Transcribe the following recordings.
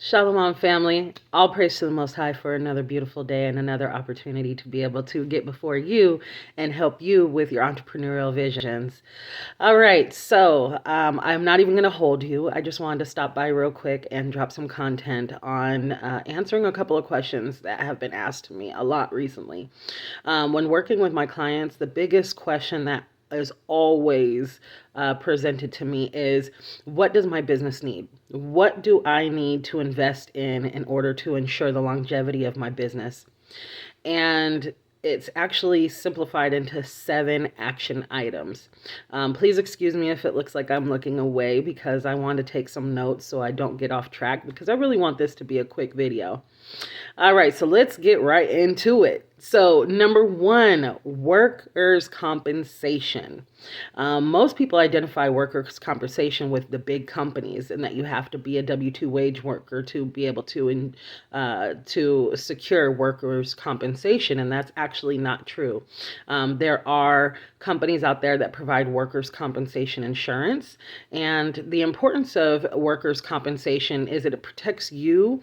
Shalom, family. All praise to the Most High for another beautiful day and another opportunity to be able to get before you and help you with your entrepreneurial visions. All right, so I'm not even going to hold you. I just wanted to stop by real quick and drop some content on answering a couple of questions that have been asked to me a lot recently. When working with my clients, the biggest question that is always presented to me is, what does my business need? What do I need to invest in order to ensure the longevity of my business? And it's actually simplified into 7 action items. Please excuse me if it looks like I'm looking away because I want to take some notes so I don't get off track, because I really want this to be a quick video. All right, so let's get right into it. So, number 1, workers' compensation. Most people identify workers' compensation with the big companies, and that you have to be a W-2 wage worker to be able to secure workers' compensation, and that's actually not true. There are companies out there that provide workers' compensation insurance, and the importance of workers' compensation is that it protects you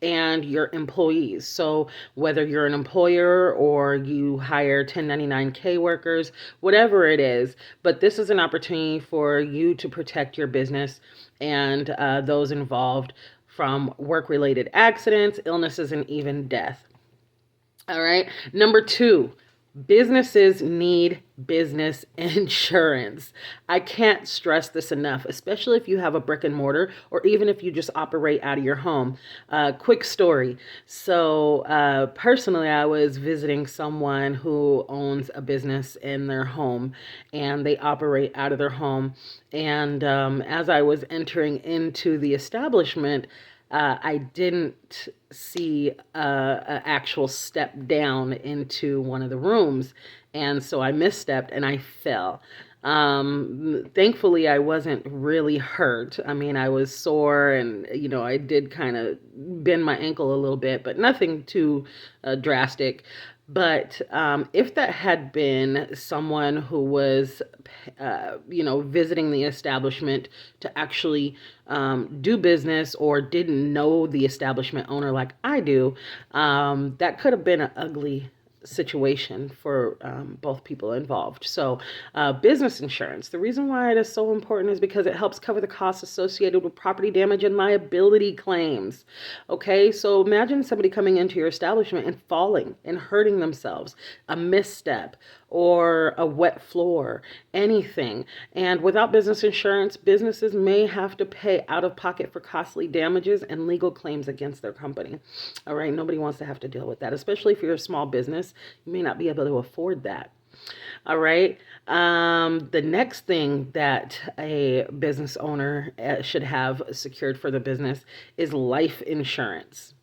and your employees. So whether you're an employer or you hire 1099K workers, whatever it is, but this is an opportunity for you to protect your business and those involved from work-related accidents, illnesses, and even death. All right. Number 2, businesses need business insurance. I can't stress this enough, especially if you have a brick and mortar or even if you just operate out of your home. Quick story. So personally, I was visiting someone who owns a business in their home, and they operate out of their home. And as I was entering into the establishment, I didn't see an actual step down into one of the rooms. And so I misstepped and I fell. Thankfully, I wasn't really hurt. I mean, I was sore and, I did kind of bend my ankle a little bit, but nothing too drastic. But if that had been someone who was, visiting the establishment to actually do business or didn't know the establishment owner like I do, that could have been an ugly situation for both people involved. So business insurance, the reason why it is so important is because it helps cover the costs associated with property damage and liability claims. Okay, so imagine somebody coming into your establishment and falling and hurting themselves, a misstep or a wet floor, anything. And without business insurance, businesses may have to pay out of pocket for costly damages and legal claims against their company. All right, nobody wants to have to deal with that, especially if you're a small business. You may not be able to afford that. All right. The next thing that a business owner should have secured for the business is life insurance.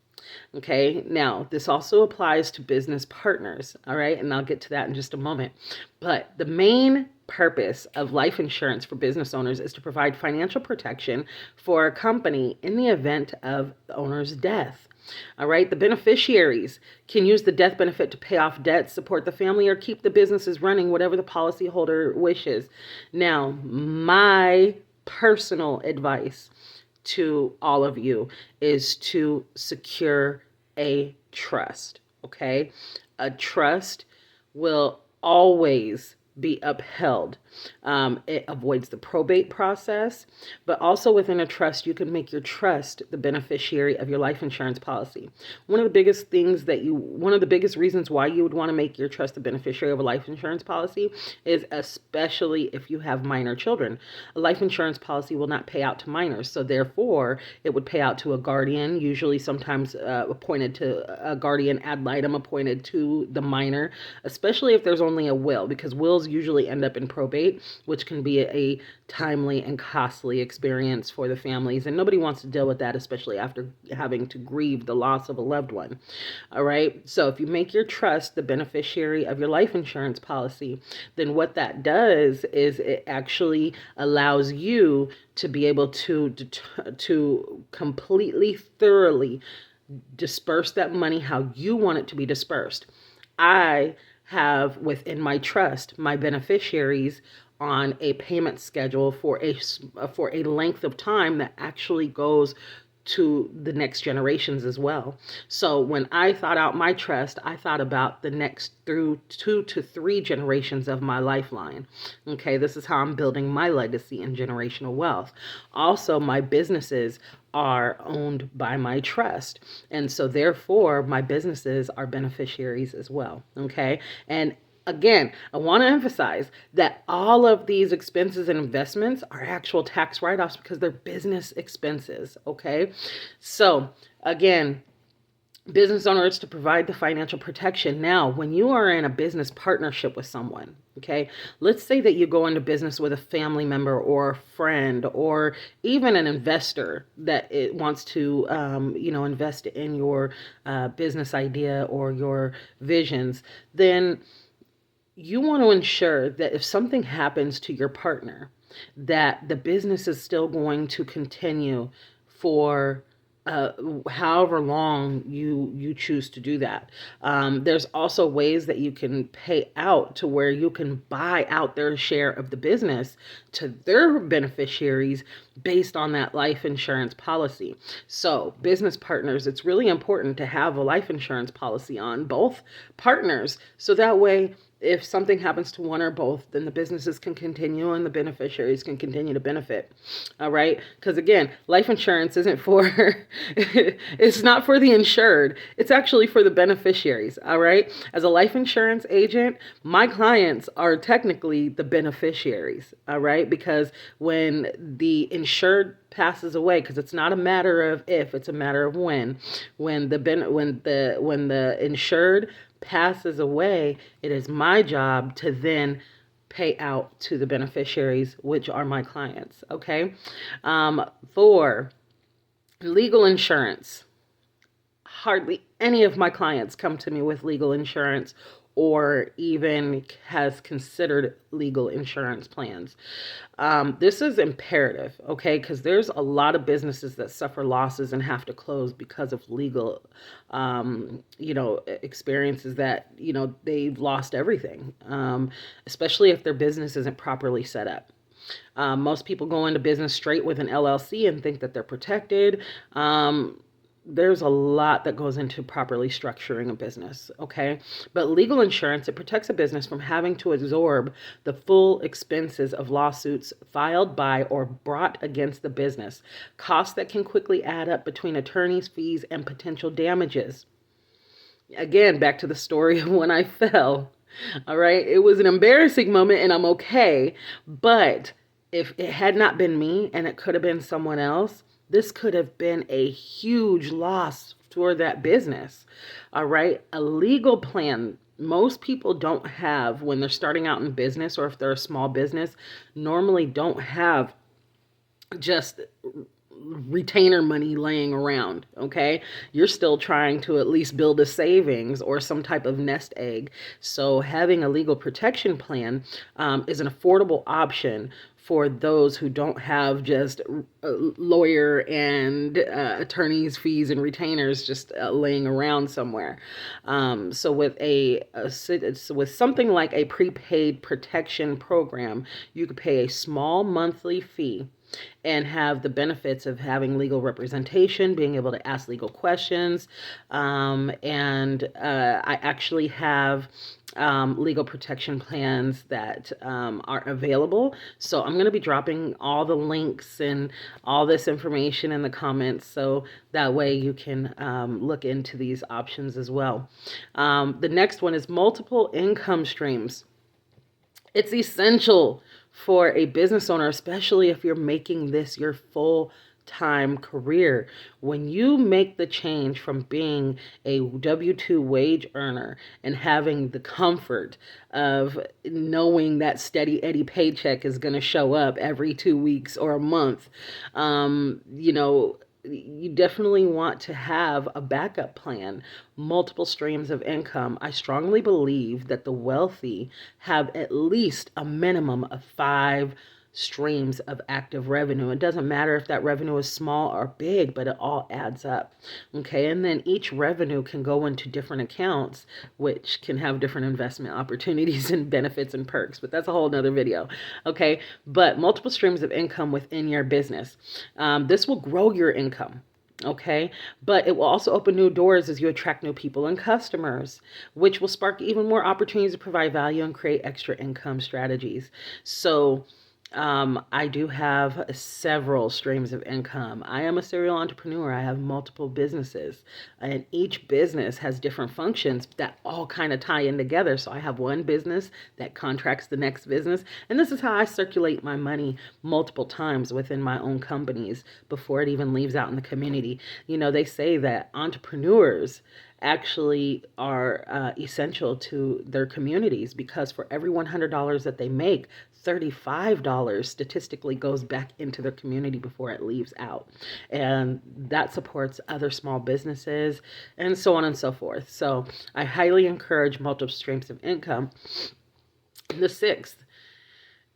Okay, now this also applies to business partners, all right, and I'll get to that in just a moment. But the main purpose of life insurance for business owners is to provide financial protection for a company in the event of the owner's death. All right, the beneficiaries can use the death benefit to pay off debts, support the family, or keep the businesses running, whatever the policyholder wishes. Now, my personal advice to all of you is to secure a trust, okay? A trust will always be upheld. It avoids the probate process, but also within a trust, you can make your trust the beneficiary of your life insurance policy. One of the biggest reasons why you would want to make your trust the beneficiary of a life insurance policy is especially if you have minor children. A life insurance policy will not pay out to minors, so therefore it would pay out to a guardian, usually sometimes appointed to a guardian ad litem appointed to the minor, especially if there's only a will, because wills usually end up in probate, which can be a timely and costly experience for the families. And nobody wants to deal with that, especially after having to grieve the loss of a loved one. All right. So if you make your trust the beneficiary of your life insurance policy, then what that does is it actually allows you to be able to completely, thoroughly disperse that money how you want it to be dispersed. I have within my trust my beneficiaries on a payment schedule for a length of time that actually goes to the next generations as well. So when I thought out my trust, I thought about the next through 2 to 3 generations of my lifeline. Okay, this is how I'm building my legacy and generational wealth. Also, my businesses are owned by my trust. And so therefore, my businesses are beneficiaries as well. Okay. And again, I want to emphasize that all of these expenses and investments are actual tax write-offs because they're business expenses. Okay. So again, business owners to provide the financial protection. Now, when you are in a business partnership with someone, okay, let's say that you go into business with a family member or a friend or even an investor that it wants to, invest in your business idea or your visions, then you want to ensure that if something happens to your partner, that the business is still going to continue for uh, however long you choose to do that. There's also ways that you can pay out to where you can buy out their share of the business to their beneficiaries based on that life insurance policy. So, business partners, it's really important to have a life insurance policy on both partners so that way if something happens to one or both, then the businesses can continue and the beneficiaries can continue to benefit. All right. Because again, life insurance isn't for, it's not for the insured. It's actually for the beneficiaries. All right. As a life insurance agent, my clients are technically the beneficiaries. All right. Because when the insured passes away, because it's not a matter of if, it's a matter of when the insured passes away, it is my job to then pay out to the beneficiaries, which are my clients. Okay. For legal insurance, hardly any of my clients come to me with legal insurance or even has considered legal insurance plans. This is imperative, okay, because there's a lot of businesses that suffer losses and have to close because of legal, experiences that, they've lost everything, especially if their business isn't properly set up. Most people go into business straight with an LLC and think that they're protected. There's a lot that goes into properly structuring a business, okay? But legal insurance, it protects a business from having to absorb the full expenses of lawsuits filed by or brought against the business, costs that can quickly add up between attorneys' fees and potential damages. Again, back to the story of when I fell, all right? It was an embarrassing moment and I'm okay, but if it had not been me and it could have been someone else, this could have been a huge loss for that business. All right. A legal plan, most people don't have when they're starting out in business or if they're a small business, normally don't have just retainer money laying around. Okay. You're still trying to at least build a savings or some type of nest egg. So having a legal protection plan is an affordable option for those who don't have just lawyer and attorneys fees and retainers just laying around somewhere. So with something like a prepaid protection program, you could pay a small monthly fee and have the benefits of having legal representation, being able to ask legal questions. I actually have legal protection plans that are available. So I'm going to be dropping all the links and all this information in the comments so that way you can look into these options as well. The next one is multiple income streams. It's essential for a business owner, especially if you're making this your full-time career. When you make the change from being a W-2 wage earner and having the comfort of knowing that steady Eddie paycheck is going to show up every 2 weeks or a month, you definitely want to have a backup plan, multiple streams of income. I strongly believe that the wealthy have at least a minimum of 5 streams of active revenue. It doesn't matter if that revenue is small or big, but it all adds up. Okay. And then each revenue can go into different accounts, which can have different investment opportunities and benefits and perks, but that's a whole nother video. Okay. But multiple streams of income within your business. This will grow your income. Okay, but it will also open new doors as you attract new people and customers, which will spark even more opportunities to provide value and create extra income strategies. So, I do have several streams of income. I am a serial entrepreneur. I have multiple businesses, and each business has different functions that all kind of tie in together. So I have one business that contracts the next business, and this is how I circulate my money multiple times within my own companies before it even leaves out in the community. You know, they say that entrepreneurs actually are essential to their communities because for every $100 that they make, $35 statistically goes back into their community before it leaves out. And that supports other small businesses and so on and so forth. So I highly encourage multiple streams of income. The sixth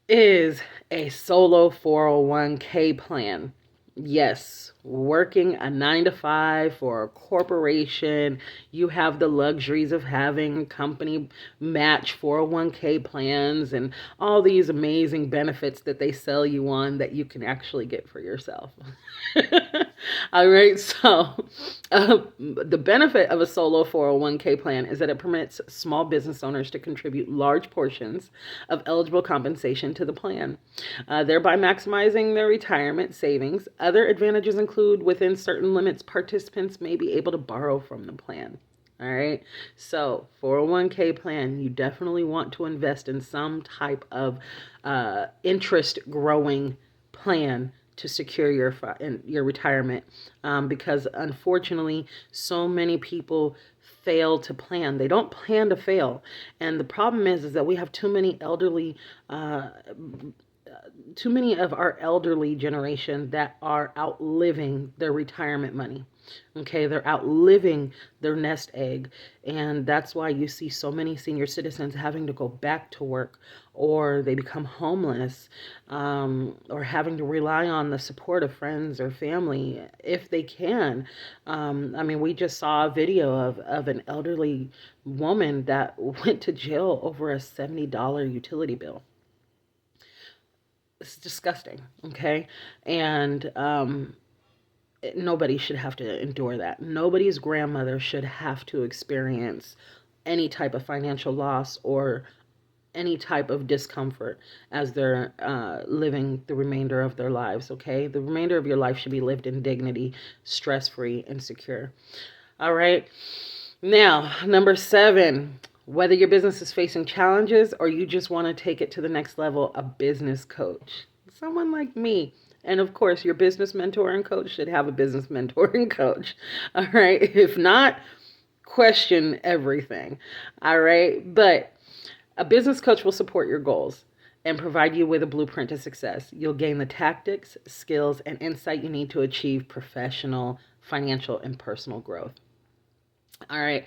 is a solo 401k plan. Yes, working a 9 to 5 for a corporation, you have the luxuries of having company match 401k plans and all these amazing benefits that they sell you on that you can actually get for yourself. All right, so the benefit of a solo 401k plan is that it permits small business owners to contribute large portions of eligible compensation to the plan, thereby maximizing their retirement savings. Other advantages include within certain limits, participants may be able to borrow from the plan. All right. So 401k plan, you definitely want to invest in some type of interest growing plan to secure your retirement, because unfortunately so many people fail to plan. They don't plan to fail, and the problem is that we have too many of our elderly generation that are outliving their retirement money. Okay, they're outliving their nest egg. And that's why you see so many senior citizens having to go back to work, or they become homeless, or having to rely on the support of friends or family if they can. I mean, we just saw a video of an elderly woman that went to jail over a $70 utility bill. It's disgusting, okay? And nobody should have to endure that. Nobody's grandmother should have to experience any type of financial loss or any type of discomfort as they're living the remainder of their lives, okay? The remainder of your life should be lived in dignity, stress-free, and secure. All right. Now, number 7, whether your business is facing challenges or you just want to take it to the next level, a business coach, someone like me. And of course, your business mentor and coach should have a business mentor and coach. All right. If not, question everything. All right. But a business coach will support your goals and provide you with a blueprint to success. You'll gain the tactics, skills, and insight you need to achieve professional, financial, and personal growth. All right.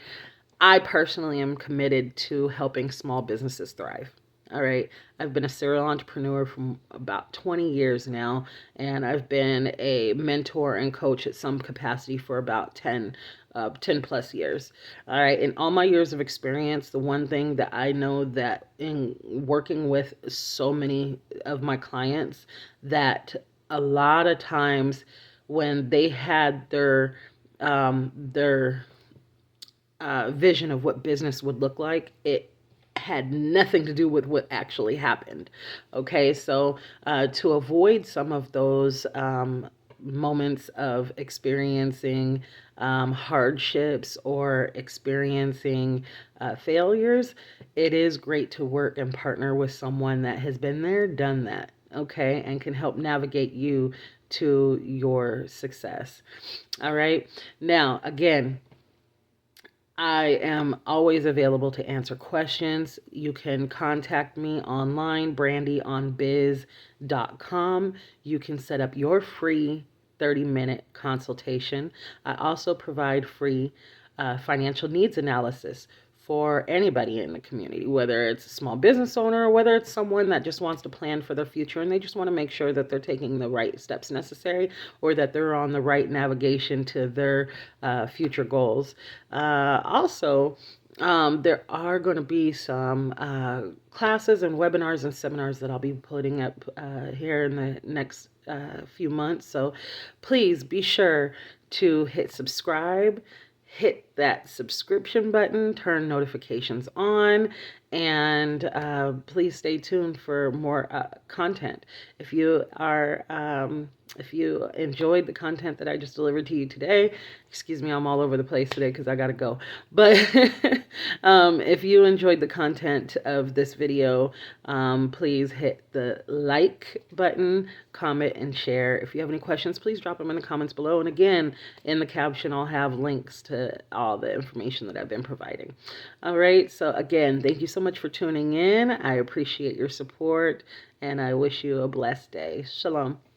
I personally am committed to helping small businesses thrive. All right. I've been a serial entrepreneur for about 20 years now, and I've been a mentor and coach at some capacity for about 10 plus years. All right. In all my years of experience, the one thing that I know that in working with so many of my clients, that a lot of times when they had their vision of what business would look like, it had nothing to do with what actually happened. Okay, so to avoid some of those moments of experiencing hardships or experiencing failures, it is great to work and partner with someone that has been there, done that, okay, and can help navigate you to your success. All right, now again, I am always available to answer questions. You can contact me online, brandyonbiz.com. You can set up your free 30-minute consultation. I also provide free financial needs analysis for anybody in the community, whether it's a small business owner or whether it's someone that just wants to plan for their future and they just want to make sure that they're taking the right steps necessary or that they're on the right navigation to their future goals. Also, there are going to be some classes and webinars and seminars that I'll be putting up here in the next few months. So please be sure to hit subscribe, hit that subscription button, turn notifications on, and please stay tuned for more content. If you are, if you enjoyed the content that I just delivered to you today, excuse me, I'm all over the place today because I gotta go. But if you enjoyed the content of this video, please hit the like button, comment, and share. If you have any questions, please drop them in the comments below. And again, in the caption, I'll have links to all the information that I've been providing. All right. So again, thank you so much for tuning in. I appreciate your support, and I wish you a blessed day. Shalom.